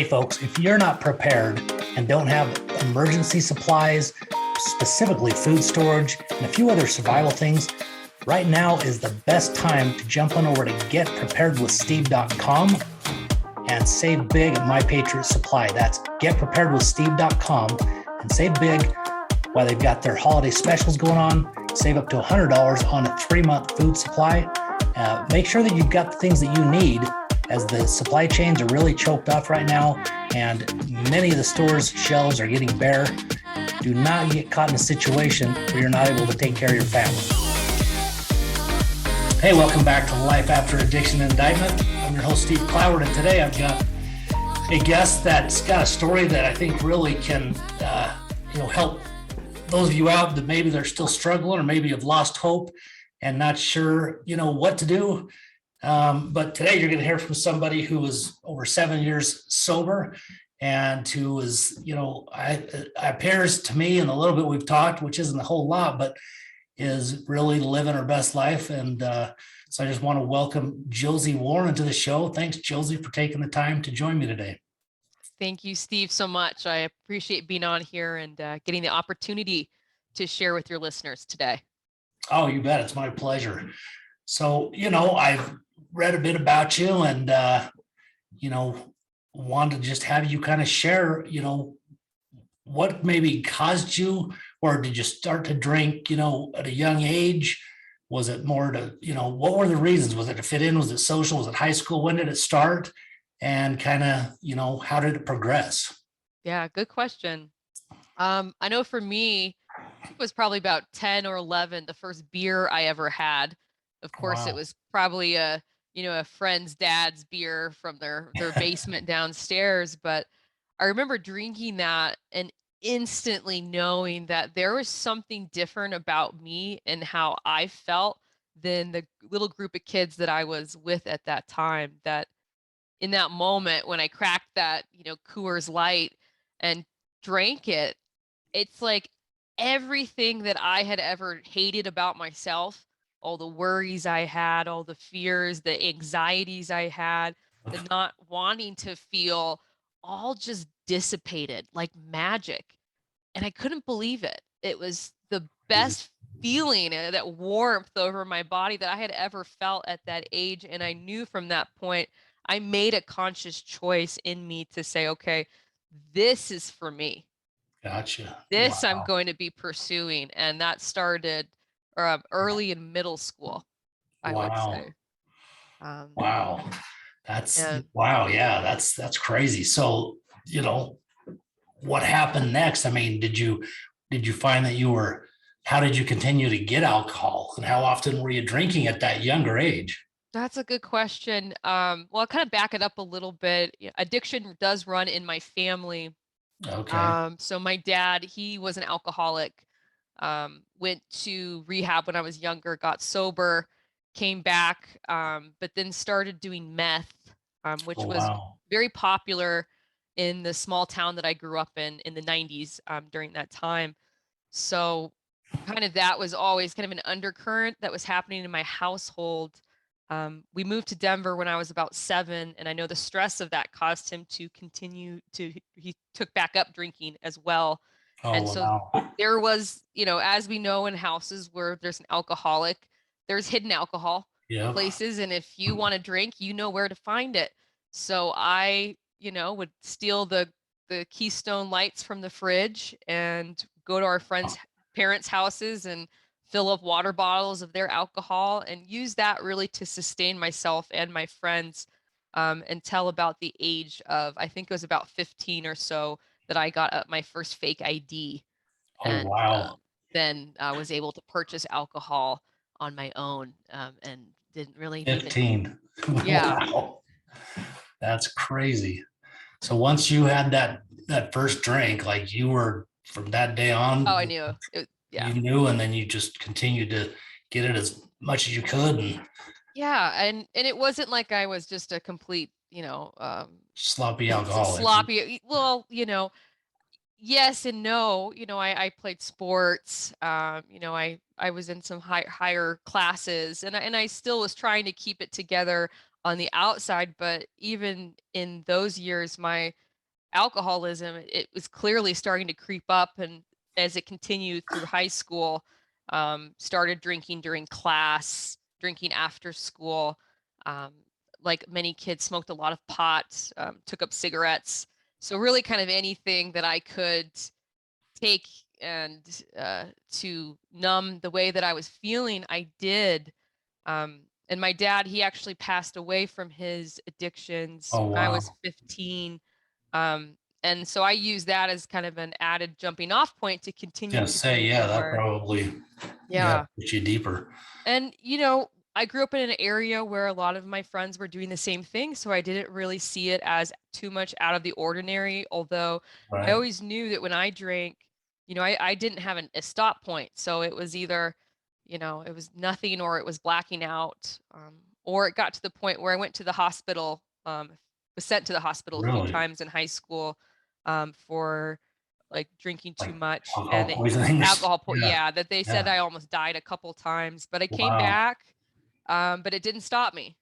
Hey folks, if you're not prepared and don't have emergency supplies, specifically food storage and a few other survival things, right now is the best time to jump on over to getpreparedwithsteve.com and save big at My Patriot Supply. That's getpreparedwithsteve.com and save big while they've got their holiday specials going on. Save up to $100 on a 3-month food supply. Make sure that you've got the things that you need, as the supply chains are really choked off right now and many of the stores' shelves are getting bare. Do not get caught in a situation where you're not able to take care of your family. Hey, welcome back to Life After Addiction and Indictment. I'm your host, Steve Cloward, and today I've got a guest that's got a story that I think really can help those of you out that maybe they're still struggling or maybe have lost hope and not sure what to do. But today you're going to hear from somebody who was over 7 years sober and who was, appears to me, and a little bit we've talked, which isn't a whole lot, but is really living her best life. And so I just want to welcome Josie Warren to the show. Thanks, Josie, for taking the time to join me today. Thank you, Steve, so much. I appreciate being on here and getting the opportunity to share with your listeners today. Oh, you bet. It's my pleasure. So, I've read a bit about you and, wanted to just have you kind of share, what maybe caused you, or did you start to drink, at a young age? Was it more to, what were the reasons? Was it to fit in? Was it social? Was it high school? When did it start? And kind of, how did it progress? Yeah, good question. I know for me, it was probably about 10 or 11, the first beer I ever had. Of course, It was probably a friend's dad's beer from their basement downstairs. But I remember drinking that and instantly knowing that there was something different about me and how I felt than the little group of kids that I was with at that time. That in that moment when I cracked that, Coors Light and drank it, it's like everything that I had ever hated about myself, all the worries I had, all the fears, the anxieties I had, the not wanting to feel, all just dissipated like magic. And I couldn't believe it. It was the best feeling, that warmth over my body that I had ever felt at that age. And I knew from that point, I made a conscious choice in me to say, okay, this is for me. Gotcha. This Wow. I'm going to be pursuing. And that started early in middle school, I would say. Wow. That's And wow. Yeah, that's crazy. So, what happened next? I mean, did you find that how did you continue to get alcohol, and how often were you drinking at that younger age? that's a good question. Well, I'll kind of back it up a little bit. Addiction does run in my family. Okay. So my dad, he was an alcoholic, went to rehab when I was younger, got sober, came back, but then started doing meth, which Oh, was wow. very popular in the small town that I grew up in the 90s, during that time. So kind of that was always kind of an undercurrent that was happening in my household. We moved to Denver when I was about 7, and I know the stress of that caused him to he took back up drinking as well. Oh, And so wow. there was, as we know in houses where there's an alcoholic, there's hidden alcohol Yeah. places. And if you want to drink, you know where to find it. So I, would steal the Keystone lights from the fridge and go to our friends' parents' houses and fill up water bottles of their alcohol and use that really to sustain myself and my friends, until about the age of, I think it was about 15 or so, that I got my first fake ID. Oh, And wow. then I was able to purchase alcohol on my own, and didn't really even, 15. yeah. Wow. That's crazy. So once you had that first drink, like you were from that day Oh, I on, knew it. Yeah. you knew, and then you just continued to get it as much as you could and Yeah. And it wasn't like I was just a complete, sloppy alcoholic. sloppy. Well, yes and no. I played sports. I was in some higher classes, and I still was trying to keep it together on the outside. But even in those years, my alcoholism, it was clearly starting to creep up. And as it continued through high school, started drinking during class, drinking after school. Like many kids, smoked a lot of pot, took up cigarettes. So really kind of anything that I could take and to numb the way that I was feeling, I did. And my dad, he actually passed away from his addictions Oh, when I wow. was 15. And so I use that as kind of an added jumping off point to continue Gonna to say, drink yeah, that more. probably, Yeah. puts you deeper. And, I grew up in an area where a lot of my friends were doing the same thing. So I didn't really see it as too much out of the ordinary. Although I Right. always knew that when I drank, I didn't have a stop point. So it was either, it was nothing or it was blacking out. Or it got to the point where I went to the hospital, was sent to the hospital a few Really? times in high school for like drinking too Like much. And alcohol poisoning? Yeah. yeah, that they said Yeah. I almost died a couple times, but I came Wow. back, but it didn't stop me.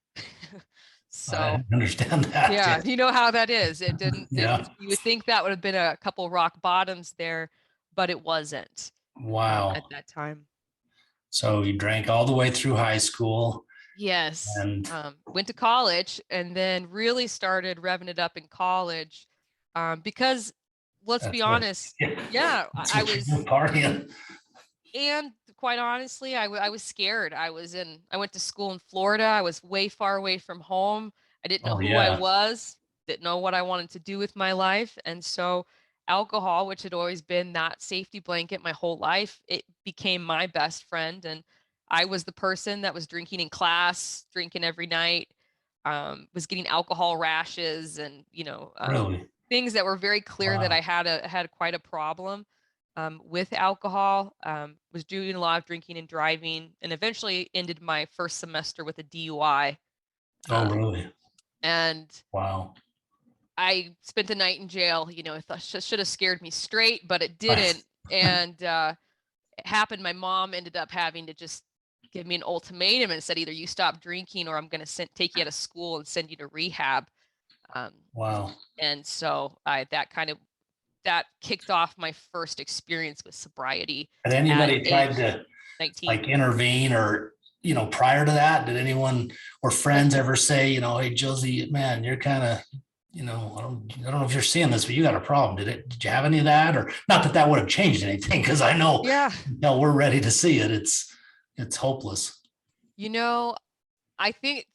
So I understand that. yeah, Yeah. you know how that is. It didn't, Yeah. you would think that would have been a couple rock bottoms there, but it wasn't Wow. at that time. So you drank all the way through high school Yes. and Went to college and then really started revving it up in college. Because let's be that's what, honest, yeah, yeah, that's I what you were was, partying. and quite honestly, I was scared. I went to school in Florida. I was way far away from home. I didn't know Oh, who I yeah. was, didn't know what I wanted to do with my life. And so alcohol, which had always been that safety blanket my whole life, it became my best friend. And I was the person that was drinking in class, drinking every night, was getting alcohol rashes and, Really? things that were very clear that Wow. I had quite a problem with alcohol, was doing a lot of drinking and driving, and eventually ended my first semester with a DUI. Oh, Um, really? and Wow. I spent the night in jail. I thought should have scared me straight, but it Right. didn't. And it happened. My mom ended up having to just give me an ultimatum and said, either you stop drinking or I'm going to take you out of school and send you to rehab. Um, Wow. and so that kicked off my first experience with sobriety Had at anybody tried age to 19. like intervene or, prior to that, did anyone or friends ever say, hey, Josie, man, you're kind of, I don't know if you're seeing this, but you got a problem. Did you have any of that? Or not that that would have changed anything? Cause I know, Yeah. we're ready to see it. It's hopeless. I think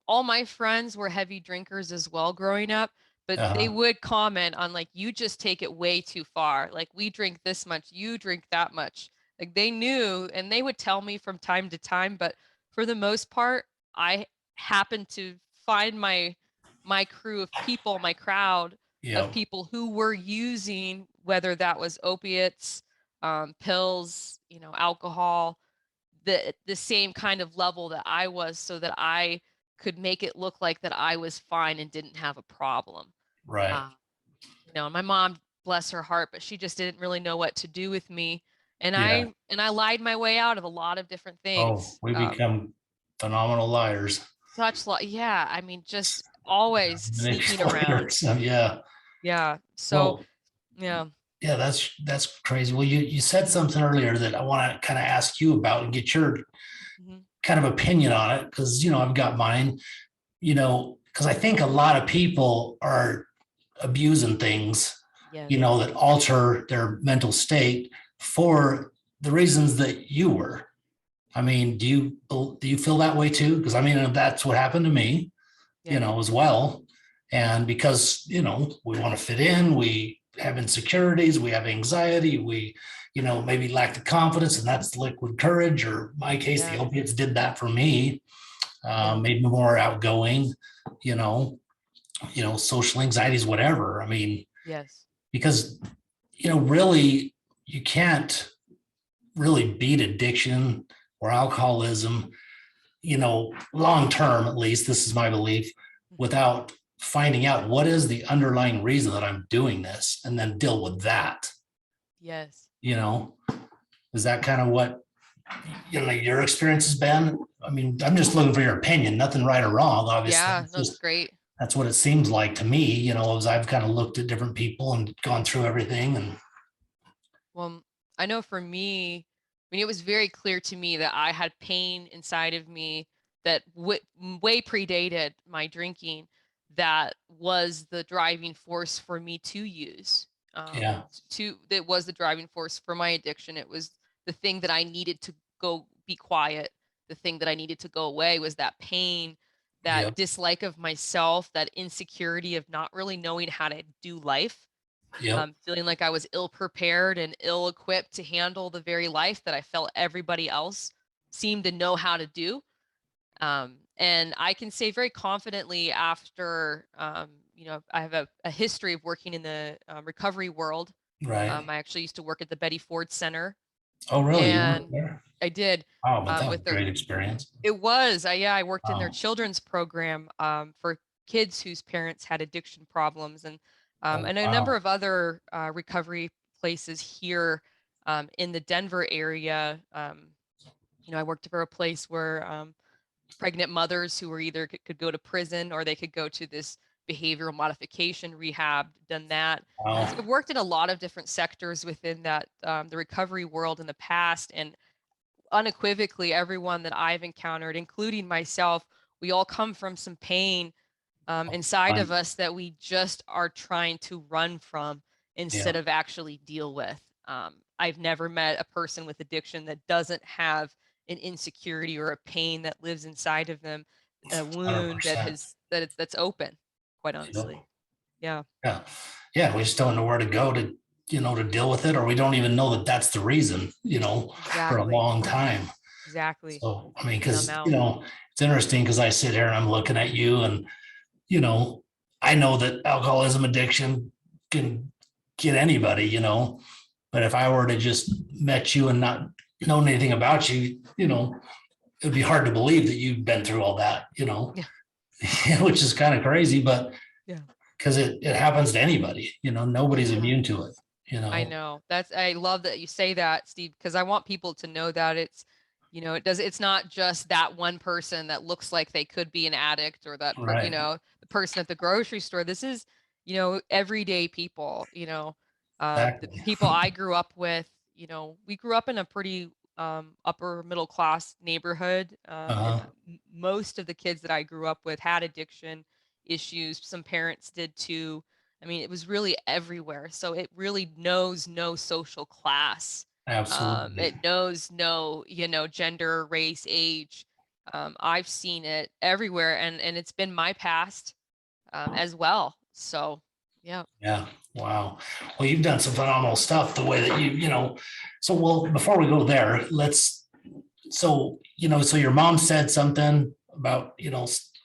all my friends were heavy drinkers as well growing up, but they Uh-huh. would comment on like, you just take it way too far. Like we drink this much, you drink that much. Like they knew and they would tell me from time to time, but for the most part, I happened to find my crew of people, my crowd of Yeah. people who were using, whether that was opiates, pills, alcohol, the same kind of level that I was, so that I could make it look like that I was fine and didn't have a problem. Right. Uh, and my mom, bless her heart, but she just didn't really know what to do with me. And Yeah. I lied my way out of a lot of different Oh, things. we become phenomenal liars. Yeah, I mean, just always sneaking around. Manipulators. Yeah. Yeah. So, Well, yeah. yeah, that's crazy. Well, you said something earlier that I want to kind of ask you about and get your Mhm. kind of opinion on it, because I've got mine, because I think a lot of people are abusing things, Yes. that alter their mental state for the reasons that you were. I mean, do you feel that way too? Because I mean, that's what happened to me, Yes. as well. And because, we want to fit in, we have insecurities, we have anxiety, we, maybe lack the confidence, and that's liquid courage, or my case, the Yes. opiates did that for me, Yeah. made me more outgoing, you know, social anxieties, whatever. I mean, Yes. because, really, you can't really beat addiction or alcoholism, long term, at least, this is my belief, without finding out what is the underlying reason that I'm doing this and then deal with that. Yes. Is that kind of what, your experience has been? I mean, I'm just looking for your opinion, nothing right or wrong, obviously. Yeah. It's No, it's just, great. That's what it seems like to me, you know, as I've kind of looked at different people and gone through everything. And Well, I know for me, I mean, it was very clear to me that I had pain inside of me that way predated my drinking. That was the driving force for me to use. yeah, That was the driving force for my addiction. It was the thing that I needed to go be quiet. The thing that I needed to go away was that pain, that yep, dislike of myself, that insecurity of not really knowing how to do life, yep, feeling like I was ill prepared and ill equipped to handle the very life that I felt everybody else seemed to know how to do. And I can say very confidently after, I have a history of working in the recovery world. right. I actually used to work at the Betty Ford Center, Oh, really? You were and there? I did Wow, but that was with a their. great experience. It was, yeah, I worked in their Wow. children's program for kids whose parents had addiction problems, Oh, and a number wow. of other recovery places here in the Denver area. I worked for a place where pregnant mothers who were either could go to prison or they could go to this behavioral modification rehab, done that. So Wow. I've worked in a lot of different sectors within that the recovery world in the past, and unequivocally, everyone that I've encountered, including myself, we all come from some pain inside Right. of us that we just are trying to run from Yeah. instead of actually deal with. I've never met a person with addiction that doesn't have an insecurity or a pain that lives inside of them, a wound that 100%. that's open, quite Yep. honestly. Yeah, Yeah. Yeah. We just don't know where to go to, to deal with it, or we don't even know that that's the reason, for a exactly, long time. exactly. So, I mean, Numb because, out. it's interesting because I sit here and I'm looking at you and, you know, I know that alcoholism addiction can get anybody, but if I were to just met you and not know anything about you, it'd be hard to believe that you've been through all that, Yeah, which is kind of crazy, but yeah, because it happens to anybody, nobody's yeah. immune to it, I know. I love that you say that, Steve, because I want people to know that it's not just that one person that looks like they could be an addict, or right. the person at the grocery store. This is, everyday people, the Exactly. people I grew up with, we grew up in a pretty upper middle class neighborhood. And Uh-huh. most of the kids that I grew up with had addiction issues. Some parents did too. I mean, it was really everywhere. So it really knows no social class. Absolutely. It knows no, gender, race, age. I've seen it everywhere, and it's been my past as well. So, yeah, Yeah. Wow. Well, you've done some phenomenal stuff the way that so well, before we go there, so your mom said something about,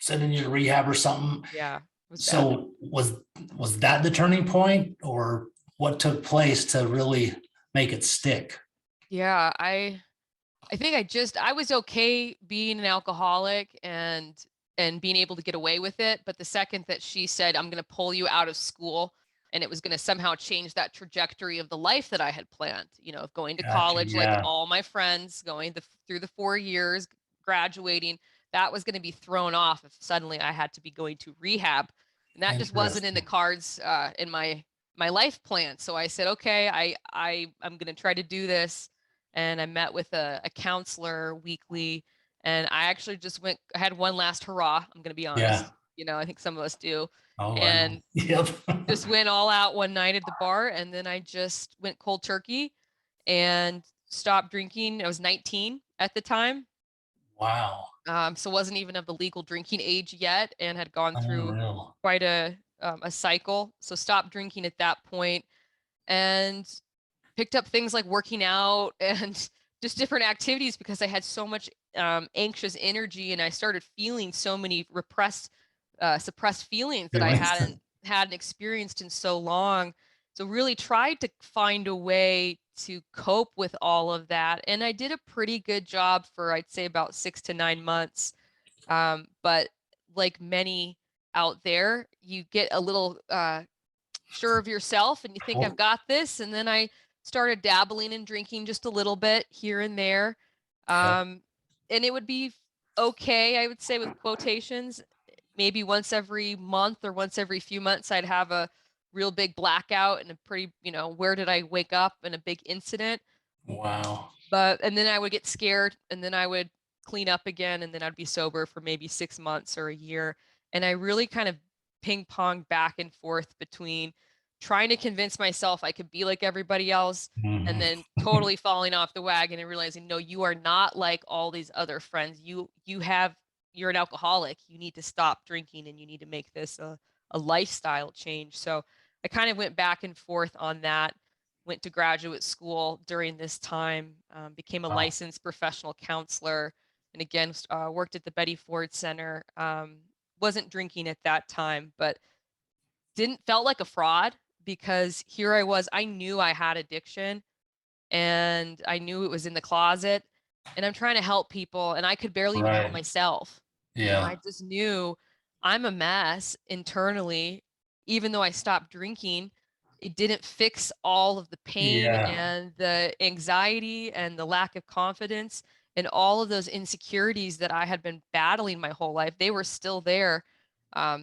sending you to rehab or something. yeah, it was bad. So was that the turning point, or what took place to really make it stick? Yeah, I think I was okay being an alcoholic and being able to get away with it, but the second that she said, "I'm gonna pull you out of school," and it was gonna somehow change that trajectory of the life that I had planned, of going to Gotcha. college like Yeah. all my friends, going through the 4 years, graduating, that was gonna be thrown off if suddenly I had to be going to rehab, and that just wasn't in the Interesting. cards, in my life plan. So I said, "Okay, I'm gonna try to do this." And I met with a counselor weekly, and I actually just I had one last hurrah, I'm gonna be Yeah. honest. I think some of us do. Oh, I know. And Yep. just went all out one night at the bar, and then I just went cold turkey and stopped drinking. I was 19 at the time. Wow. So wasn't even of the legal drinking age yet, and had gone through Unreal. quite a cycle. So stopped drinking at that point, and picked up things like working out and just different activities because I had so much anxious energy, and I started feeling so many suppressed feelings that I Feelings. hadn't experienced in so long. So really tried to find a way to cope with all of that, and I did a pretty good job for, I'd say, about 6 to 9 months. But like many out there, you get a little sure of yourself and you think, I've Well, got this. And then I started dabbling in drinking just a little bit here and there. yep. And it would be okay, I would say, with quotations, maybe once every month or once every few months, I'd have a real big blackout and a pretty, where did I wake up and a big incident. Wow. And then I would get scared and then I would clean up again and then I'd be sober for maybe 6 months or a year. And I really kind of ping pong back and forth between trying to convince myself I could be like everybody else and then totally falling off the wagon and realizing, no, you are not like all these other friends. You're an alcoholic. You need to stop drinking and you need to make this a lifestyle change. So I kind of went back and forth on that. Went to graduate school during this time, became a licensed professional counselor, and again, worked at the Betty Ford Center. Wasn't drinking at that time, but felt like a fraud because here I was, I knew I had addiction and I knew it was in the closet and I'm trying to help people and I could barely even help myself. Yeah. I just knew I'm a mess internally. Even though I stopped drinking, it didn't fix all of the pain and the anxiety and the lack of confidence and all of those insecurities that I had been battling my whole life. They were still there.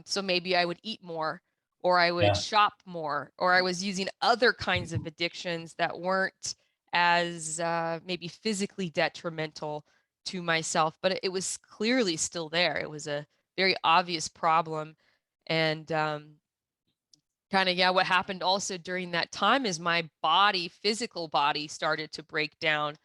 So maybe I would eat more or I would shop more or I was using other kinds of addictions that weren't as maybe physically detrimental to myself, but it was clearly still there. It was a very obvious problem. And what happened also during that time is my physical body started to break down.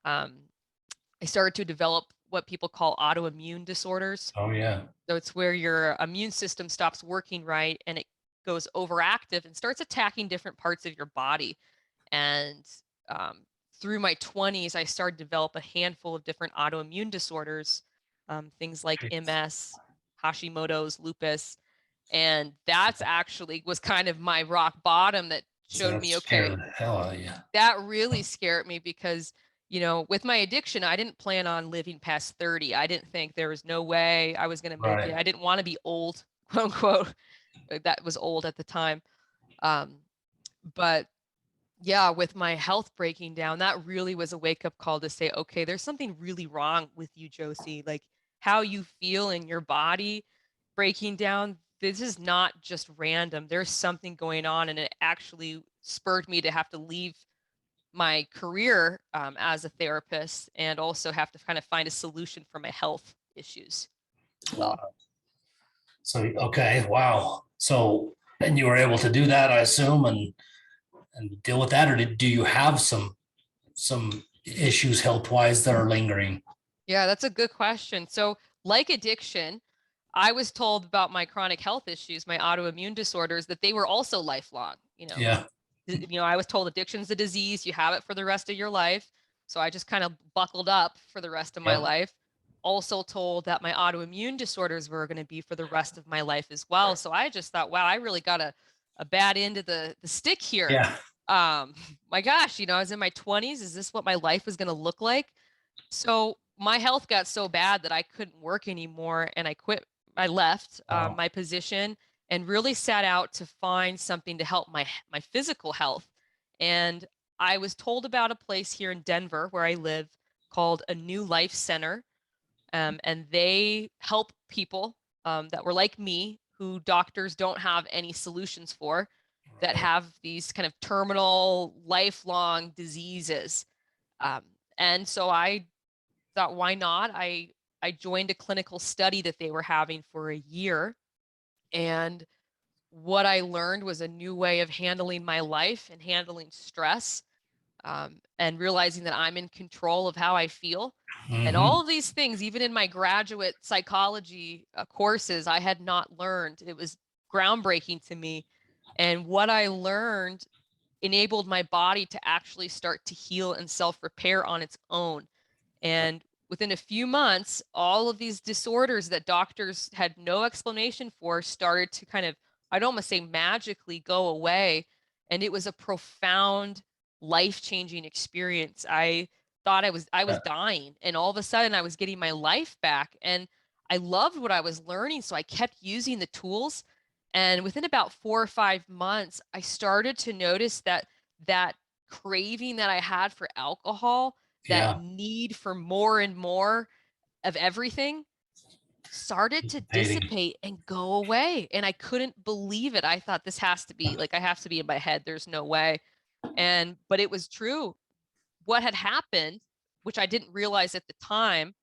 I started to develop what people call autoimmune disorders. Oh, yeah. So it's where your immune system stops working right and it goes overactive and starts attacking different parts of your body. And through my 20s, I started to develop a handful of different autoimmune disorders, things like MS, Hashimoto's, lupus. And that's actually was kind of my rock bottom that showed me, okay, the hell out of you. that really scared me because, with my addiction, I didn't plan on living past 30. I didn't think there was no way I was going to make it. I didn't want to be old, quote unquote. That was old at the time. But yeah, with my health breaking down, that really was a wake up call to say, okay, there's something really wrong with you, Josie. Like how you feel in your body breaking down. This is not just random. There's something going on. And it actually spurred me to have to leave my career as a therapist and also have to kind of find a solution for my health issues as well. Wow. So, okay. Wow. So, and you were able to do that, I assume, and deal with that, or do you have some issues health wise that are lingering? Yeah, that's a good question. So, like addiction, I was told about my chronic health issues, my autoimmune disorders, that they were also lifelong. Yeah. I was told addiction's a disease, you have it for the rest of your life. So I just kind of buckled up for the rest of my life. Also told that my autoimmune disorders were going to be for the rest of my life as well. So I just thought, wow, I really got a bad end of the stick here. Yeah. My gosh, I was in my 20s. Is this what my life was going to look like? So my health got so bad that I couldn't work anymore and I quit. I left my position and really set out to find something to help my physical health. And I was told about a place here in Denver where I live called a New Life Center. And they help people that were like me, who doctors don't have any solutions for, that have these kind of terminal, lifelong diseases. And so I thought, why not? I joined a clinical study that they were having for a year. And what I learned was a new way of handling my life and handling stress, and realizing that I'm in control of how I feel. And all of these things, even in my graduate psychology courses, I had not learned. It was groundbreaking to me. And what I learned enabled my body to actually start to heal and self-repair on its own. And within a few months, all of these disorders that doctors had no explanation for started to kind of, I'd almost say magically go away. And it was a profound, life-changing experience. I thought I was dying, and all of a sudden I was getting my life back. And I loved what I was learning, so I kept using the tools. And within about 4 or 5 months, I started to notice that craving that I had for alcohol, that need for more and more of everything, started to dissipating. dissipate and go away. And I couldn't believe it. I thought this has to be like, I have to be in my head. There's no way. But it was true. What had happened, which I didn't realize at the time,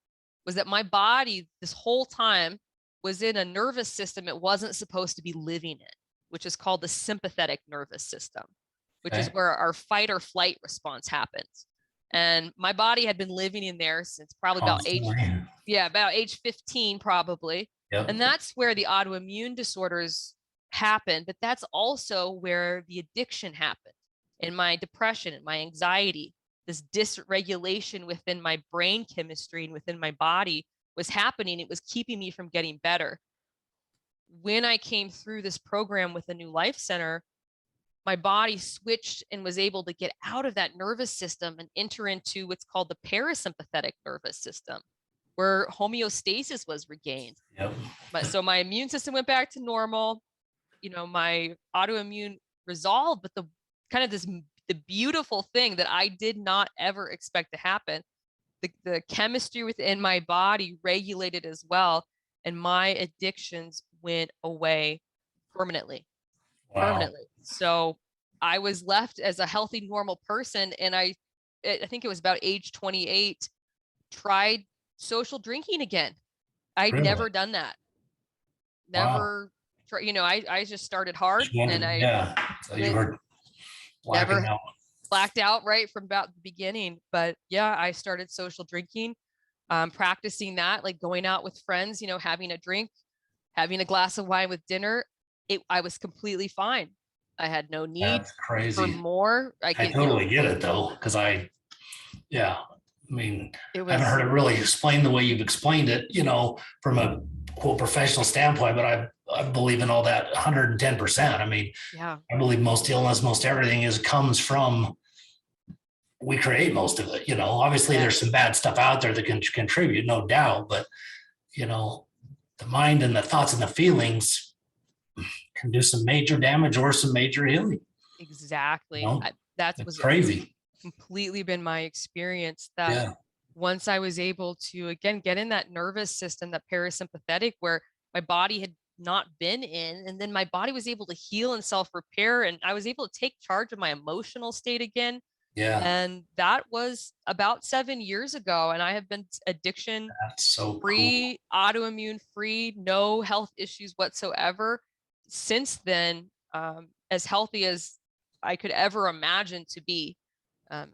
was that my body this whole time was in a nervous system it wasn't supposed to be living in, which is called the sympathetic nervous system, which is where our fight or flight response happens. And my body had been living in there since probably about age 15, probably. Yep. And that's where the autoimmune disorders happen, but that's also where the addiction happened, and my depression and my anxiety, this dysregulation within my brain chemistry and within my body was happening. It was keeping me from getting better. When I came through this program with the New Life Center, my body switched and was able to get out of that nervous system and enter into what's called the parasympathetic nervous system, where homeostasis was regained. Yep. So my immune system went back to normal, my autoimmune resolved, but the beautiful thing that I did not ever expect to happen, the chemistry within my body regulated as well, and my addictions went away permanently. Wow. Permanently. So I was left as a healthy, normal person. And I think it was about age 28, tried social drinking again. I'd Really? never done that. Never, I just started hard, and So you were blacking out. Blacked out right from about the beginning. But yeah, I started social drinking, practicing that, like going out with friends, having a drink, having a glass of wine with dinner. I was completely fine. I had no need for more. I totally get it though, because I haven't heard it really explained the way you've explained it, from a quote professional standpoint, but I believe in all that 110%. I mean, I believe most illness, most everything comes from, we create most of it, obviously there's some bad stuff out there that can contribute, no doubt, but the mind and the thoughts and the feelings can do some major damage or some major healing. Exactly. That was crazy. Completely been my experience, that once I was able to, again, get in that nervous system, that parasympathetic, where my body had not been in, and then my body was able to heal and self-repair, and I was able to take charge of my emotional state again. Yeah. And that was about 7 years ago. And I have been addiction free, autoimmune free, no health issues whatsoever since then, as healthy as I could ever imagine to be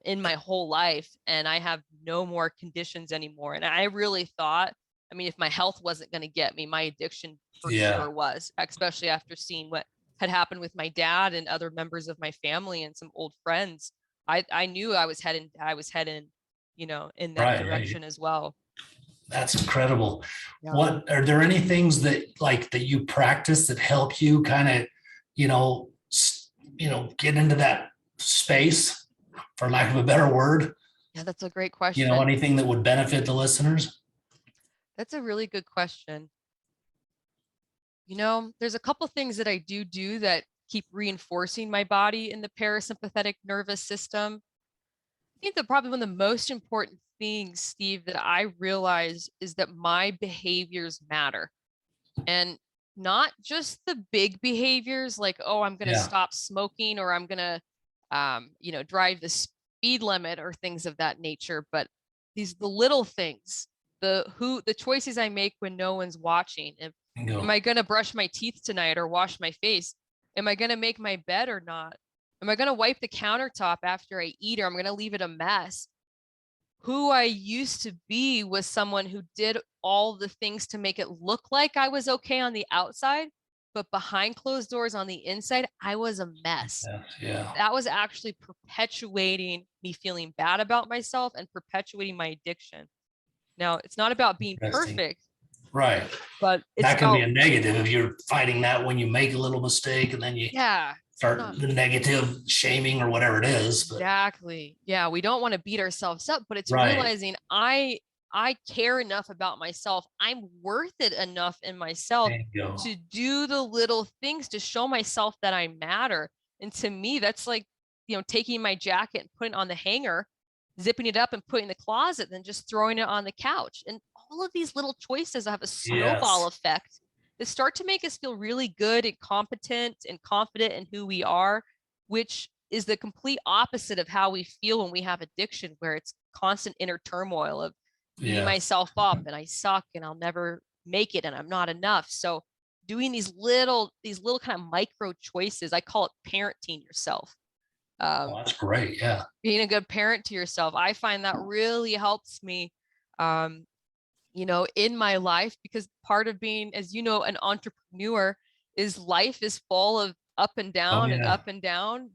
in my whole life. And I have no more conditions anymore. And I really thought, if my health wasn't going to get me, my addiction for sure was, especially after seeing what had happened with my dad and other members of my family and some old friends. I knew I was heading, in that direction as well. That's incredible. What are there any things that you practice that help you kind of, get into that space, for lack of a better word? Yeah, that's a great question. Anything that would benefit the listeners? That's a really good question. There's a couple things that I do that keep reinforcing my body in the parasympathetic nervous system. I think that probably one of the most important things, Steve, that I realize is that my behaviors matter. And not just the big behaviors like, oh, I'm going to stop smoking, or I'm going to, drive the speed limit or things of that nature. But the little things, the choices I make when no one's watching. Am I going to brush my teeth tonight or wash my face? Am I going to make my bed or not? Am I going to wipe the countertop after I eat, or I'm going to leave it a mess? Who I used to be was someone who did all the things to make it look like I was okay on the outside, but behind closed doors on the inside, I was a mess. Yeah. That was actually perpetuating me feeling bad about myself and perpetuating my addiction. Now, it's not about being perfect. Right. But that can be a negative if you're fighting that when you make a little mistake and then you start the negative shaming or whatever it is. But. Exactly. Yeah. We don't want to beat ourselves up, but it's realizing I care enough about myself. I'm worth it enough in myself to do the little things to show myself that I matter. And to me, that's like, taking my jacket and putting it on the hanger, zipping it up and putting it in the closet, then just throwing it on the couch. And all of these little choices have a snowball Yes. effect that start to make us feel really good and competent and confident in who we are, which is the complete opposite of how we feel when we have addiction, where it's constant inner turmoil of beating Yeah. myself up and I suck and I'll never make it and I'm not enough. So doing these little kind of micro choices, I call it parenting yourself. Oh, that's great. Yeah. Being a good parent to yourself, I find that really helps me, in my life, because part of being, as you know, an entrepreneur is life is full of up and Oh, down and yeah. up and down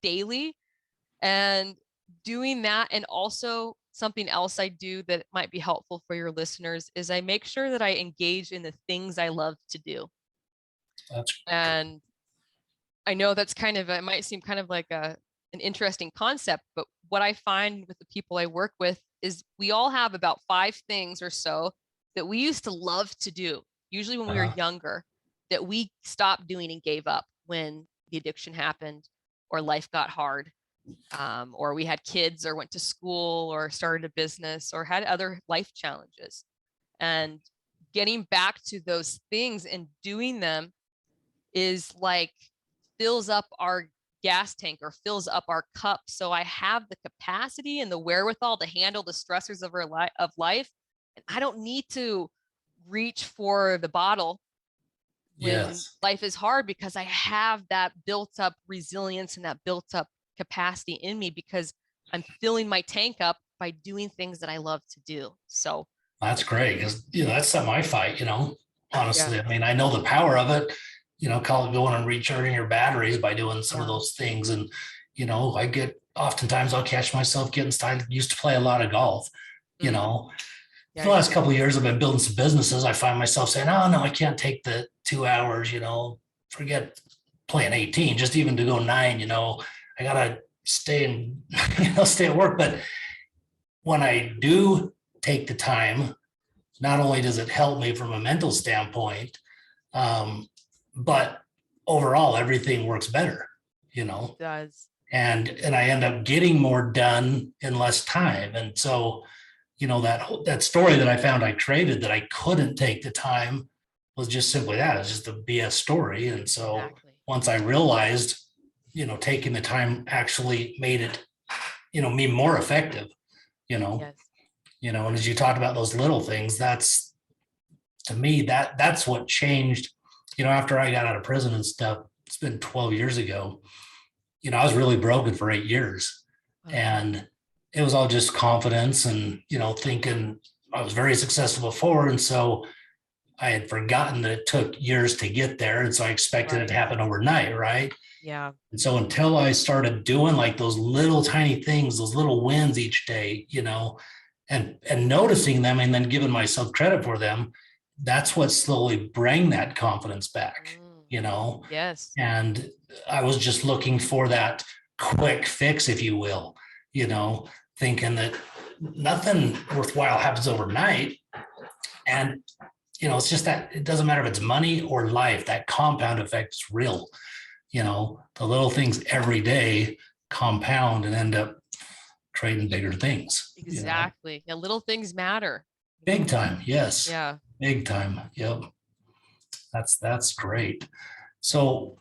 daily. And doing that, and also something else I do that might be helpful for your listeners, is I make sure that I engage in the things I love to do. That's And I know that's it might seem kind of like an interesting concept, but what I find with the people I work with is we all have about 5 things or so that we used to love to do, usually when we were younger, that we stopped doing and gave up when the addiction happened or life got hard, or we had kids or went to school or started a business or had other life challenges. And getting back to those things and doing them is like fills up our gas tank or fills up our cup. So I have the capacity and the wherewithal to handle the stressors of life. And I don't need to reach for the bottle when yes. life is hard, because I have that built up resilience and that built up capacity in me, because I'm filling my tank up by doing things that I love to do. So That's great. Because, that's something I fight, honestly. yeah, I mean, I know the power of it, call it going and recharging your batteries by doing some of yeah, those things. And, oftentimes I'll catch myself getting started. Used to play a lot of golf, you mm, know, yeah, the last couple of years I've been building some businesses. I find myself saying, oh no, I can't take the 2 hours, forget playing 18, just even to go 9, I gotta stay and, stay at work. But when I do take the time, not only does it help me from a mental standpoint, but overall everything works better, it does. and I end up getting more done in less time. And so, that story that I found I created that I couldn't take the time was just simply that. It's just a BS story. And so Exactly. once I realized, taking the time actually made it, me more effective, Yes. and as you talked about those little things, that's, to me, that's what changed, after I got out of prison and stuff. It's been 12 years ago. I was really broken for 8 years, and it was all just confidence and, thinking I was very successful before. And so I had forgotten that it took years to get there. And so I expected it to happen overnight. Right. Yeah. And so until I started doing like those little tiny things, those little wins each day, and noticing them and then giving myself credit for them, that's what slowly bring that confidence back, Yes. and I was just looking for that quick fix, if you will, thinking that nothing worthwhile happens overnight. And, it's just that it doesn't matter if it's money or life, that compound effect is real. The little things every day compound and end up creating bigger things. Exactly. Yeah, little things matter. Big time. Yes. Yeah. Big time. Yep. That's great. So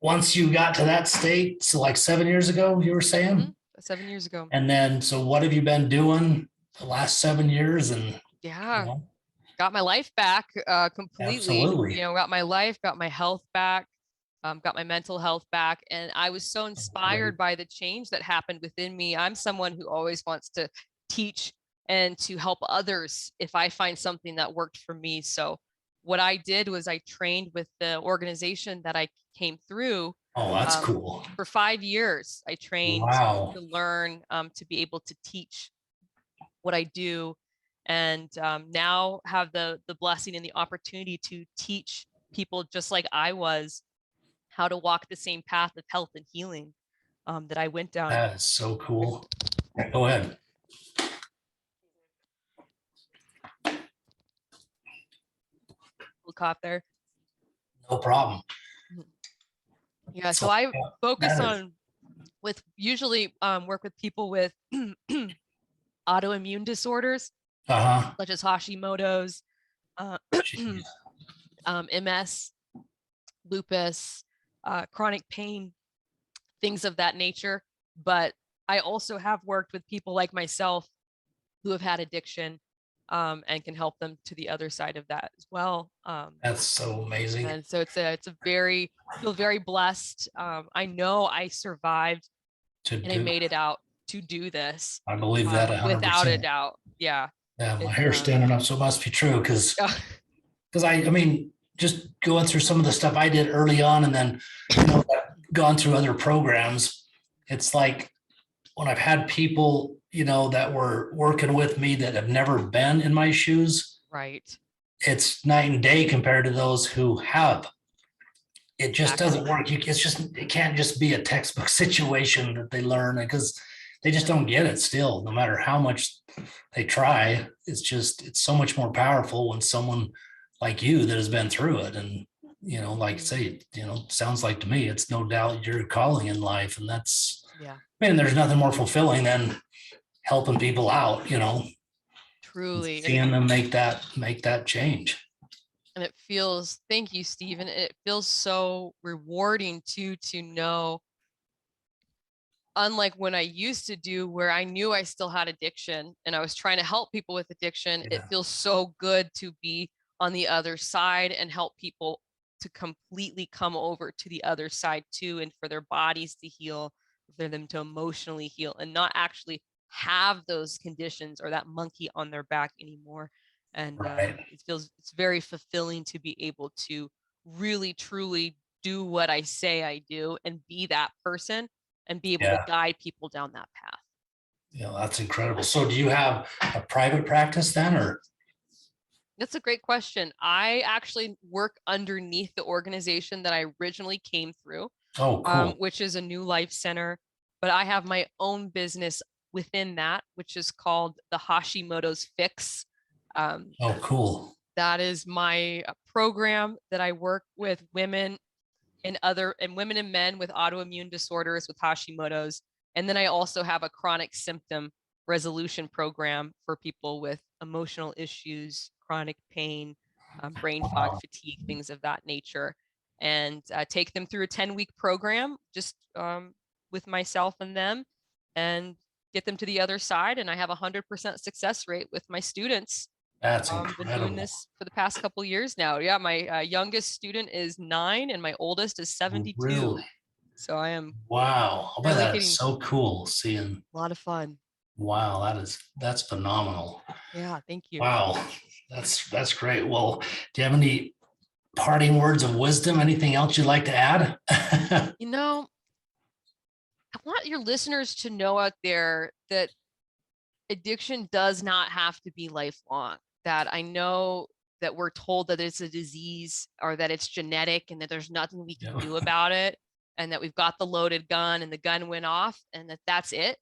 once you got to that state, so like 7 years ago, you were saying? 7 years ago. And then, so what have you been doing the last 7 years? And, Yeah. Got my life back completely. absolutely. Got my life, got my health back, got my mental health back. And I was so inspired by the change that happened within me. I'm someone who always wants to teach and to help others if I find something that worked for me. So what I did was I trained with the organization that I came through. Oh, that's cool. For 5 years, I trained Wow. to learn to be able to teach what I do, and now have the blessing and the opportunity to teach people just like I was how to walk the same path of health and healing that I went down. That is so cool. Go ahead. Caught there. No problem. Yeah, so I focus on usually work with people with autoimmune disorders. such as Hashimoto's, uh, Jeez. MS, lupus, chronic pain, things of that nature. But I also have worked with people like myself who have had addiction, and can help them to the other side of that as well. That's so amazing. And so it's a very, feel very blessed. I know I survived and I made it out to do this. I believe that 100%. Without a doubt. Yeah. Yeah, my hair's standing up, so it must be true, because I mean, just going through some of the stuff I did early on, and then gone through other programs, it's like when I've had people, that were working with me that have never been in my shoes, right? It's night and day compared to those who have. It just doesn't work. It can't just be a textbook situation that they learn, because they just don't get it still, no matter how much they try. It's so much more powerful when someone like you that has been through it. And, like I say, sounds like to me, it's no doubt your calling in life. And that's, there's nothing more fulfilling than helping people out, truly seeing them make that change. And it feels, thank you, Stephen. It feels so rewarding to know, unlike when I used to do, where I knew I still had addiction and I was trying to help people with addiction. It feels so good to be on the other side and help people to completely come over to the other side too, and for their bodies to heal, for them to emotionally heal, and not actually have those conditions or that monkey on their back anymore. And it's very fulfilling to be able to really, truly do what I say I do and be that person and be able to guide people down that path. Yeah, that's incredible. So do you have a private practice then, or? That's a great question. I actually work underneath the organization that I originally came through, which is a New Life Center, but I have my own business within that, which is called the Hashimoto's Fix. Cool. That is my program that I work with women and women and men with autoimmune disorders with Hashimoto's. And then I also have a chronic symptom resolution program for people with emotional issues, chronic pain, brain fog, fatigue, things of that nature. And take them through a 10-week program just with myself and them, and get them to the other side. And I have 100% success rate with my students. That's incredible. Been doing this for the past couple of years now. Yeah, my youngest student is 9 and my oldest is 72. Really? So I am. Wow. I bet that's so cool seeing. A lot of fun. Wow, that's phenomenal. Yeah, thank you. Wow, that's great. Well, do you have any parting words of wisdom? Anything else you'd like to add? I want your listeners to know out there that addiction does not have to be lifelong. That I know that we're told that it's a disease or that it's genetic and that there's nothing we can do about it, and that we've got the loaded gun and the gun went off and that's it.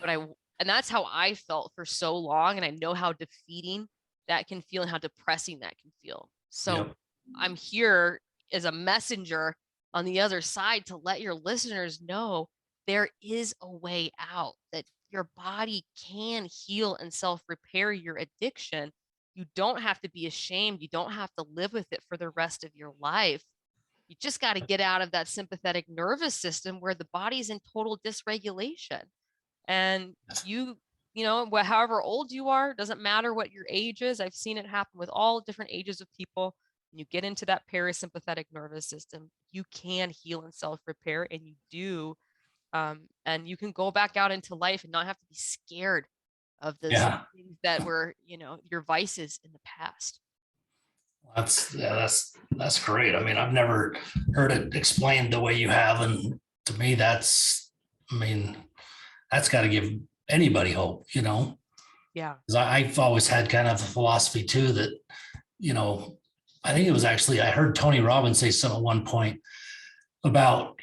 And that's how I felt for so long. And I know how defeating that can feel and how depressing that can feel. So I'm here as a messenger on the other side to let your listeners know there is a way out, that your body can heal and self-repair your addiction. You don't have to be ashamed. You don't have to live with it for the rest of your life. You just got to get out of that sympathetic nervous system where the body's in total dysregulation. And however old you are, doesn't matter what your age is. I've seen it happen with all different ages of people. When you get into that parasympathetic nervous system, you can heal and self-repair, and you do. And you can go back out into life and not have to be scared of those things that were, your vices in the past. That's great. I mean, I've never heard it explained the way you have. And to me, that's got to give anybody hope, Yeah. Because I've always had kind of a philosophy too that, I think it was actually, I heard Tony Robbins say something at one point about,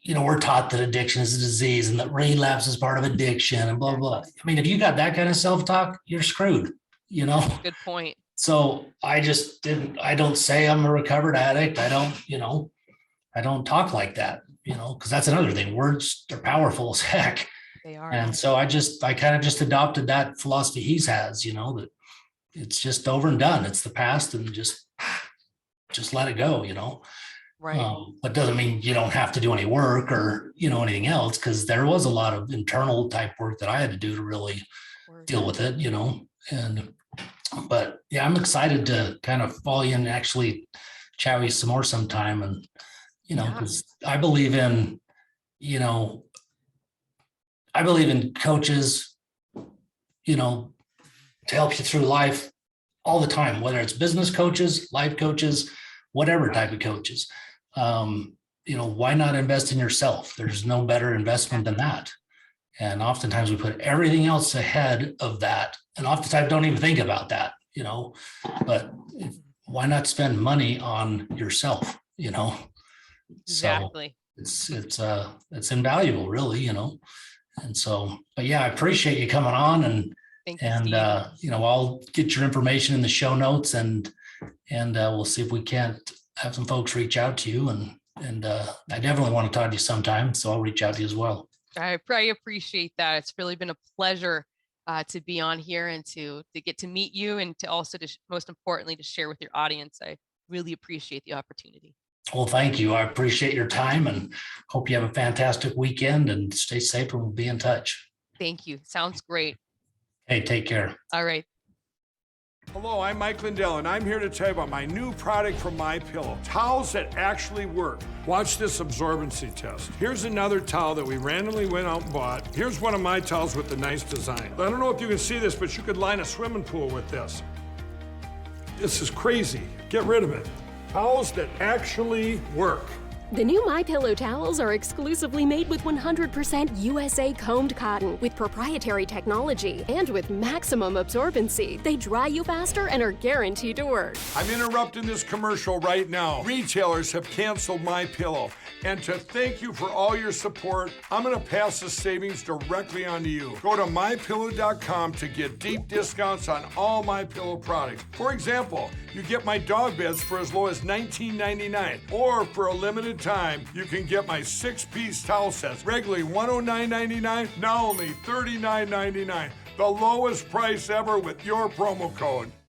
we're taught that addiction is a disease and that relapse is part of addiction and blah, blah. I mean, if you got that kind of self-talk, you're screwed, Good point. So I don't say I'm a recovered addict. I don't talk like that, because that's another thing. Words are powerful as heck. They are. And so I kind of just adopted that philosophy he has, that it's just over and done. It's the past, and just let it go, Right. But doesn't mean you don't have to do any work or, anything else, because there was a lot of internal type work that I had to do to really deal with it, but yeah, I'm excited to kind of follow you and actually chat with you some more sometime. And, because I believe in coaches, to help you through life all the time, whether it's business coaches, life coaches, whatever type of coaches. Why not invest in yourself? There's no better investment than that. And oftentimes we put everything else ahead of that. And oftentimes don't even think about that, but why not spend money on yourself, Exactly. So it's invaluable, really, And so, but yeah, I appreciate you coming on, and Thank you, Steve. I'll get your information in the show notes, and we'll see if we can't have some folks reach out to you, and I definitely want to talk to you sometime, so I'll reach out to you as well. I appreciate that. It's really been a pleasure to be on here and to get to meet you, and to also, most importantly, to share with your audience. I really appreciate the opportunity. Well, thank you. I appreciate your time, and hope you have a fantastic weekend, and stay safe, and we'll be in touch. Thank you. Sounds great. Hey, take care. All right. Hello, I'm Mike Lindell, and I'm here to tell you about my new product from MyPillow, towels that actually work. Watch this absorbency test. Here's another towel that we randomly went out and bought. Here's one of my towels with the nice design. I don't know if you can see this, but you could line a swimming pool with this. This is crazy. Get rid of it. Towels that actually work. The new MyPillow towels are exclusively made with 100% USA combed cotton with proprietary technology and with maximum absorbency. They dry you faster and are guaranteed to work. I'm interrupting this commercial right now. Retailers have canceled MyPillow. And to thank you for all your support, I'm going to pass the savings directly on to you. Go to MyPillow.com to get deep discounts on all MyPillow products. For example, you get my dog beds for as low as $19.99, or for a limited time, you can get my 6-piece towel sets, regularly $109.99, now only $39.99. The lowest price ever with your promo code.